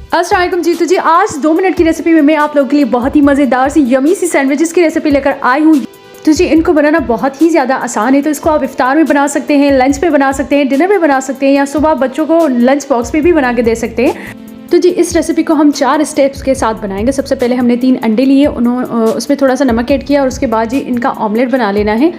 अस्सलाम वालेकुम जी। तो जी आज 2 मिनट की रेसिपी में मैं आप लोगों के लिए बहुत ही मज़ेदार सी यमी सी सैंडविचेस की रेसिपी लेकर आई हूँ। तो जी इनको बनाना बहुत ही ज़्यादा आसान है। तो इसको आप इफ्तार में बना सकते हैं, लंच पे बना सकते हैं, डिनर में बना सकते हैं या सुबह बच्चों को लंच बॉक्स में भी बना के दे सकते हैं। तो जी इस रेसिपी को हम 4 स्टेप्स के साथ बनाएंगे। सबसे पहले हमने 3 अंडे लिए, उसमें थोड़ा सा नमक ऐड किया और उसके बाद जी इनका ऑमलेट बना लेना है।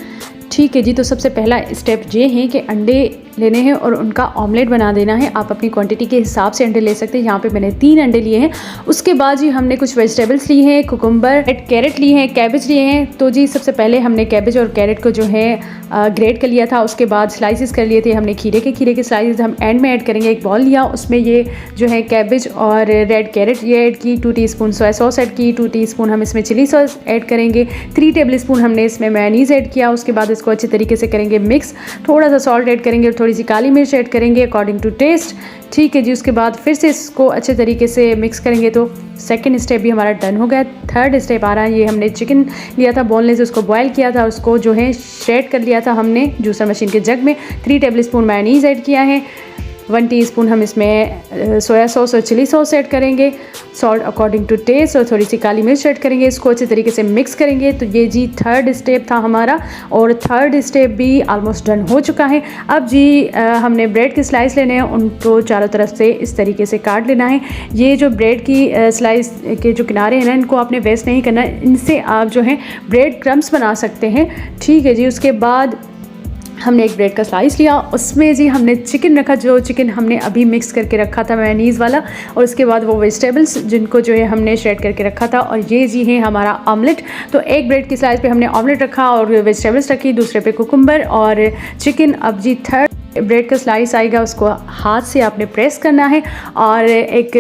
ठीक है जी। तो सबसे पहला स्टेप ये है कि अंडे लेने हैं और उनका ऑमलेट बना देना है। आप अपनी क्वांटिटी के हिसाब से अंडे ले सकते हैं। यहाँ पे मैंने 3 अंडे लिए हैं। उसके बाद जी हमने कुछ वेजिटेबल्स ली हैं, कुकुम्बर, कैरेट लिए हैं, कैबेज लिए हैं। तो जी सबसे पहले हमने कैबेज और कैरेट को जो है ग्रेट कर लिया था। उसके बाद स्लाइसिस कर लिए थे हमने खीरे के स्लाइसिस हम एंड में ऐड करेंगे। एक बॉल लिया, उसमें ये जो है कैबेज और रेड कैरेट ये ऐड की, 2 टीस्पून सोया सॉस ऐड की, 2 टीस्पून हम इसमें चिली सॉस ऐड करेंगे, 3 टेबल स्पून हमने इसमें मेयोनीज़ ऐड किया। उसके बाद इसको अच्छे तरीके से करेंगे मिक्स। थोड़ा सा सॉल्ट ऐड करेंगे और थोड़ी सी काली मिर्च ऐड करेंगे अकॉर्डिंग टू टेस्ट। ठीक है जी। उसके बाद फिर से इसको अच्छे तरीके से मिक्स करेंगे। तो सेकंड स्टेप भी हमारा डन हो गया। थर्ड स्टेप आ रहा है, ये हमने चिकन लिया था बोनलेस, उसको बॉयल किया था, उसको जो है श्रेड कर लिया था हमने जूसर मशीन के जग में। 3 टेबल स्पून मेयोनीज़ ऐड किया है, 1 टीस्पून हम इसमें सोया सॉस और चिली सॉस ऐड करेंगे, सॉल्ट अकॉर्डिंग टू टेस्ट और थोड़ी सी काली मिर्च ऐड करेंगे। इसको अच्छे तरीके से मिक्स करेंगे। तो ये जी थर्ड स्टेप था हमारा और थर्ड स्टेप भी ऑलमोस्ट डन हो चुका है। अब जी हमने ब्रेड के स्लाइस लेने हैं, उनको चारों तरफ से इस तरीके से काट लेना है। ये जो ब्रेड की स्लाइस के जो किनारे हैं ना, इनको आपने वेस्ट नहीं करना, इनसे आप जो है ब्रेड क्रम्स बना सकते हैं। ठीक है जी। उसके बाद हमने एक ब्रेड का स्लाइस लिया, उसमें जी हमने चिकन रखा, जो चिकन हमने अभी मिक्स करके रखा था मेयोनीज़ वाला, और उसके बाद वो वेजिटेबल्स जिनको जो है हमने श्रेड करके रखा था। और ये जी है हमारा ऑमलेट। तो एक ब्रेड की स्लाइस पे हमने ऑमलेट रखा और वेजिटेबल्स रखी, दूसरे पे कुकुम्बर और चिकन। अब जी थर्ड ब्रेड का स्लाइस आएगा, उसको हाथ से आपने प्रेस करना है और एक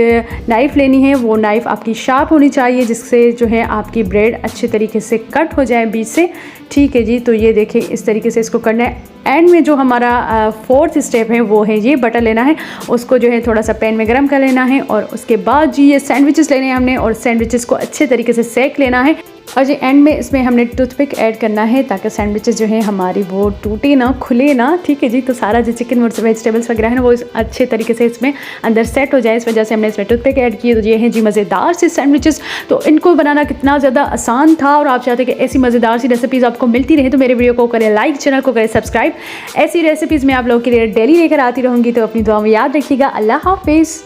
नाइफ़ लेनी है। वो नाइफ़ आपकी शार्प होनी चाहिए जिससे जो है आपकी ब्रेड अच्छे तरीके से कट हो जाए बीच से। ठीक है जी। तो ये देखें इस तरीके से इसको करना है। एंड में जो हमारा फोर्थ स्टेप है वो है ये बटर लेना है, उसको जो है थोड़ा सा पैन में गर्म कर लेना है और उसके बाद जी ये सैंडविचेस लेने हैं हमने और सैंडविचेस को अच्छे तरीके से सेक लेना है। और जी एंड में इसमें हमने टूथपिक ऐड करना है ताकि सैंडविचेस जो है हमारी वो टूटे ना, खुले ना। ठीक है जी। तो सारा जो चिकन और वेजिटेबल्स वगैरह है ना वो अच्छे तरीके से इसमें अंदर सेट हो जाए, इस वजह से हमने इसमें टूथपिक ऐड किए। तो ये हैं जी मज़ेदार सी सैंडविचेस। तो इनको बनाना कितना ज़्यादा आसान था और आप चाहते हैं कि ऐसी मज़ेदार सी रेसिपीज़ आपको मिलती रहे तो मेरे वीडियो को करें लाइक, चैनल को करें सब्सक्राइब। ऐसी रेसिपीज़ मैं आप लोगों के लिए डेली लेकर आती रहूँगी। तो अपनी दुआ में याद रखिएगा। अल्लाह हाफिज़।